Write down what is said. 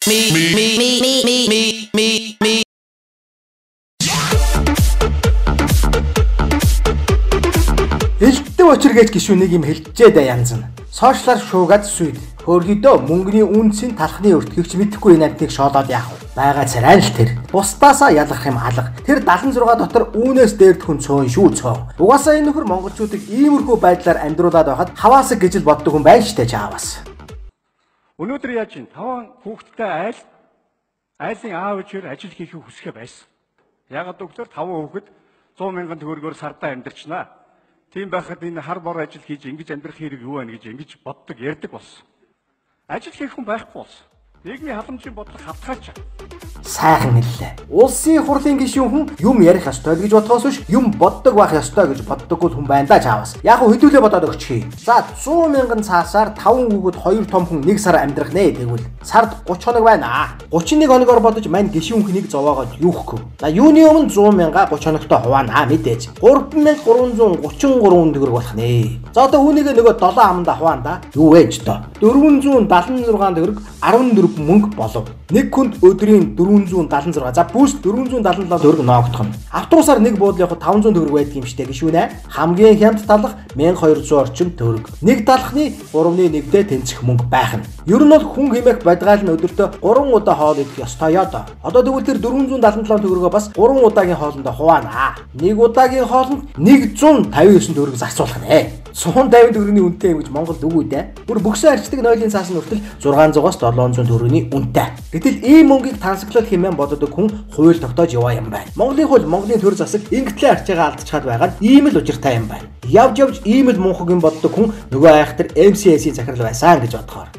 Элдв учир гэж гишүүнийг юм хэлжээ да янз нь. Сошиалар шуугаад сүйд. Хөргөдөө мөнгөний үнцийн талхны өртгөгч мэдэхгүй нантыг шоолоод яах вэ? Бага царай л тэр. Бусдаасаа ялгах юм алга. Тэр 76 дотор үүнээс дээрд хүн цөөн шүү цөөн. Угаасаа энэ нөхөр монголчуудыг иймэрхүү байдлаар амьдруулад байхад хаваасаг гэж л боддог хүн байна штэ чаавас. Өнөөдөр яаж ин 5 хүүхэдтэй айлын аав ээжээр ажил хийхийг хүсэхэ байсан. Ягаад гэвэл 5 хүүхэд 100 мянган төгрөгөөр сардаа амьдрчнаа. Тийм байхад энэ хар бор ажил хийж ингэж амьдрах хэрэг юу вэ гэж ингэж боддог ярьдаг болсон. Ажил хийх хүн байхгүй болсон. Нийгмийн халамжийн бодлого хавтгаач. Сайхан хэллээ. Улсын хурлын гишүүн хүн юм ярих ёстой л гэж бодгоос биш юм боддог байх ёстой гэж боддоггүй хүн байна да чаавас. Яг уу хөдөлгөө бодоод өгчихье. За 100 мянган цаасаар 5 хүүхэд 2 том хүн 1 сар амьдрах нэ тэгвэл сард 30 хоног байна. 31 хоногоор бодож мань гишүүн хүнийг зовоогоод юу хөхгүй. За юуны өмнө 100 мянга 30 хоногтой хуваана мэдээж. 3333 төгрөг болох нэ. За одоо үүнийг нөгөө 7 аманда хуваана да. Юу вэ ч доо. 476 төгрөг 14 мөнгө болов. Нэг хүнд өдрийн 476. За бүс 477 төгрөг ноогдох нь. Автобусаар нэг буудлын явахад 500 төгрөг байдаг юм штэ гişүүнэ. Хамгийн хямд талах 1200 орчим төгрөг. Нэг талхны 3-1-д тэнцэх мөнгө байх нь. Ер нь бол хүн хэмээх бодгаал нь өдөртөө 3 удаа хоол идэх ёстой ёо доо. Одоо тэгвэл тэр 477 төгрөгөө бас 3 удаагийн хоолндоо хуваана. Нэг удаагийн хоолнд 159 төгрөг зарцуулах нэ. 150 төгрөгийн үнэтэй юм гэж Монголд үгүй дээ. Бүр бөксөө арчдаг нойлын цаас нь хүртэл 600-аас 700 төгрөгийн үнэтэй. Гэтэл ийм мөнгийг тансаглал хэмээн боддог хүн хууль тогтоож яваа юм байна. Монголын хууль, Монголын төр засаг ингэтлээ арчаагаа алдчихад байгаа нь ийм л учиртай юм байна. Явж ийм л мунхаг юм боддог хүн нөгөө айхтар MCS-ийн захирал байсан гэж бодохоор.